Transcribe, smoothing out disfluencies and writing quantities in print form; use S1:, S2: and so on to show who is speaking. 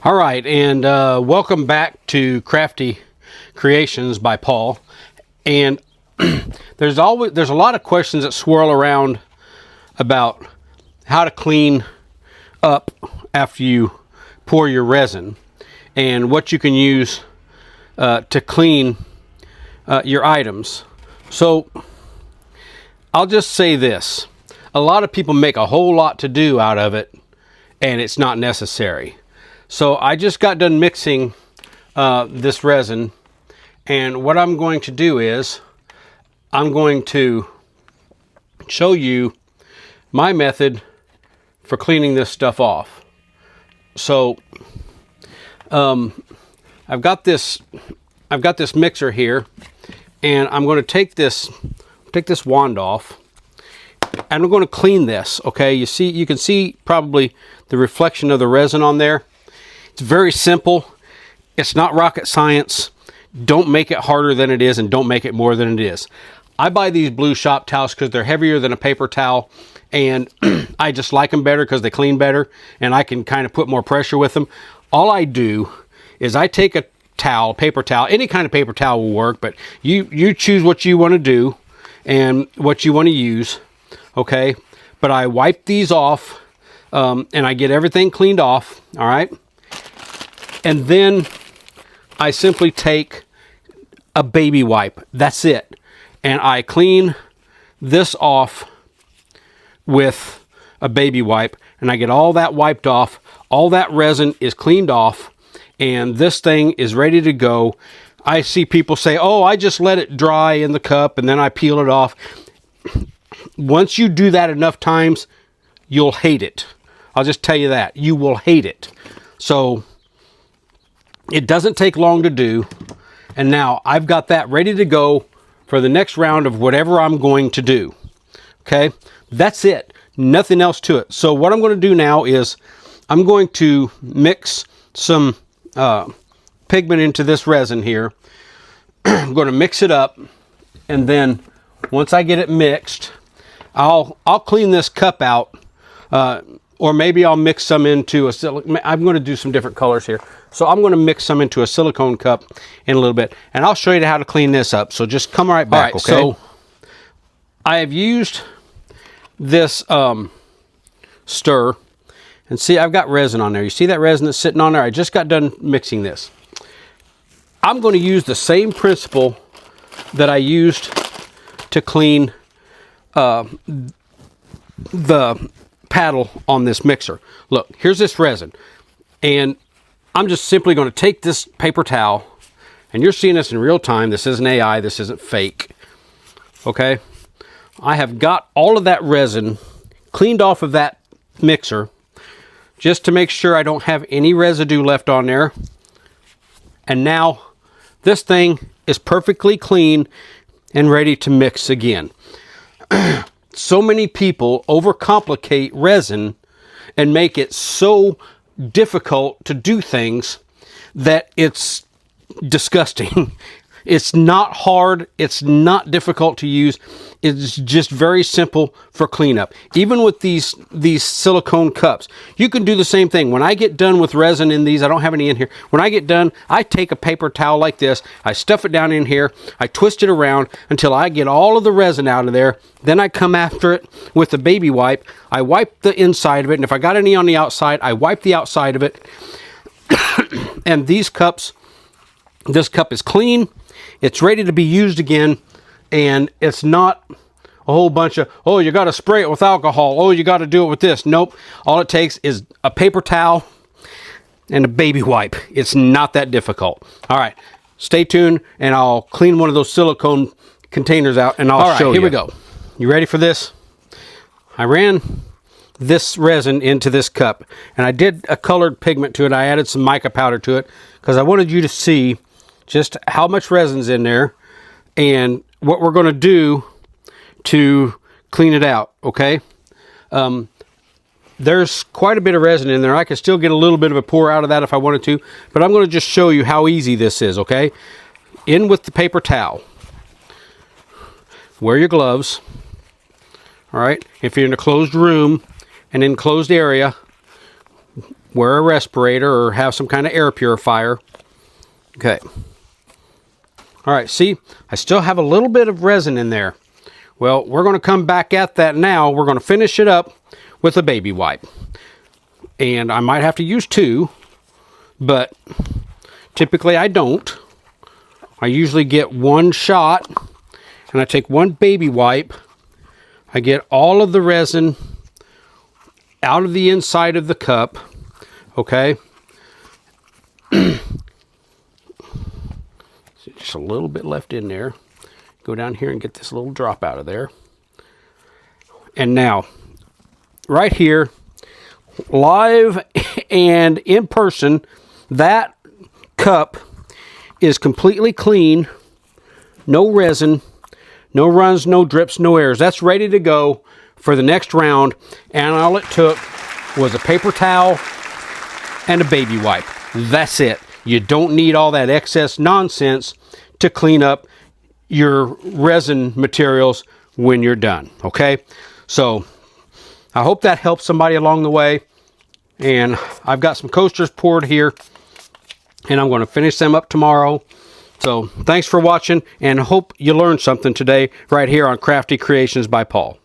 S1: All right, and welcome back to Crafty Creations by Paul. And there's a lot of questions that swirl around about how to clean up after you pour your resin and what you can use to clean your items. So I'll just say this: a lot of people make a whole lot to do out of it, and it's not necessary. So I just got done mixing this resin, and what I'm going to do is I'm going to show you my method for cleaning this stuff off. So I've got this mixer here, and I'm going to take this wand off, and I'm going to clean this. Okay, you can see probably the reflection of the resin on there. It's very simple. It's not rocket science. Don't make it harder than it is, and don't make it more than it is. I buy these blue shop towels because they're heavier than a paper towel, and I just like them better because they clean better, and I can kind of put more pressure with them. All I do is I take a towel, paper towel, any kind of paper towel will work, but you choose what you want to do and what you want to use, okay? But I wipe these off, and I get everything cleaned off, all right? And then I simply take a baby wipe. That's it. And I clean this off with a baby wipe, and I get all that wiped off. All that resin is cleaned off, and this thing is ready to go. I see people say, oh, I just let it dry in the cup and then I peel it off. Once you do that enough times, you'll hate it. I'll just tell you that. You will hate it. So it doesn't take long to do. And now I've got that ready to go for the next round of whatever I'm going to do. Okay, that's it. Nothing else to it. So what I'm going to do now is I'm going to mix some pigment into this resin here. I'm going to mix it up, and then once I get it mixed, I'll clean this cup out, or maybe I'll mix some into a silicone. I'm going to do some different colors here. So I'm going to mix some into a silicone cup in a little bit, and I'll show you how to clean this up. So just come right back, okay? So I have used this stir, and see, I've got resin on there. You see that resin that's sitting on there? I just got done mixing this. I'm going to use the same principle that I used to clean the paddle on this mixer. Look, here's this resin, and I'm just simply going to take this paper towel, and you're seeing this in real time. This isn't AI, this isn't fake. Okay, I have got all of that resin cleaned off of that mixer just to make sure I don't have any residue left on there. And now this thing is perfectly clean and ready to mix again. So many people overcomplicate resin and make it so difficult to do things that it's disgusting. It's not hard. It's not difficult to use. It's just very simple for cleanup. Even with these silicone cups, you can do the same thing. When I get done with resin in these, I don't have any in here. When I get done, I take a paper towel like this. I stuff it down in here. I twist it around until I get all of the resin out of there. Then I come after it with the baby wipe. I wipe the inside of it, and if I got any on the outside, I wipe the outside of it. And these cups, this cup is clean. It's ready to be used again, and it's not a whole bunch of, oh, you got to spray it with alcohol. Oh, you got to do it with this. Nope. All it takes is a paper towel and a baby wipe. It's not that difficult. All right. Stay tuned, and I'll clean one of those silicone containers out, and I'll show you. Here we go. You ready for this? I ran this resin into this cup, and I did a colored pigment to it. I added some mica powder to it because I wanted you to see just how much resin's in there and what we're going to do to clean it out, okay? There's quite a bit of resin in there. I could still get a little bit of a pour out of that if I wanted to, but I'm going to just show you how easy this is, okay? In with the paper towel. Wear your gloves, all right? If you're in a closed room, an enclosed area, wear a respirator or have some kind of air purifier. Okay. All right, see, I still have a little bit of resin in there. Well, we're going to come back at that now. We're going to finish it up with a baby wipe. And I might have to use 2, but typically I don't. I usually get 1 shot, and I take 1 baby wipe. I get all of the resin out of the inside of the cup, okay? Just a little bit left in there. Go down here and get this little drop out of there. And now, right here, live and in person, that cup is completely clean. No resin, no runs, no drips, no errors. That's ready to go for the next round. And all it took was a paper towel and a baby wipe. That's it. You don't need all that excess nonsense to clean up your resin materials when you're done. Okay, so I hope that helps somebody along the way. And I've got some coasters poured here, and I'm going to finish them up tomorrow. So thanks for watching, and hope you learned something today right here on Crafty Creations by Paul.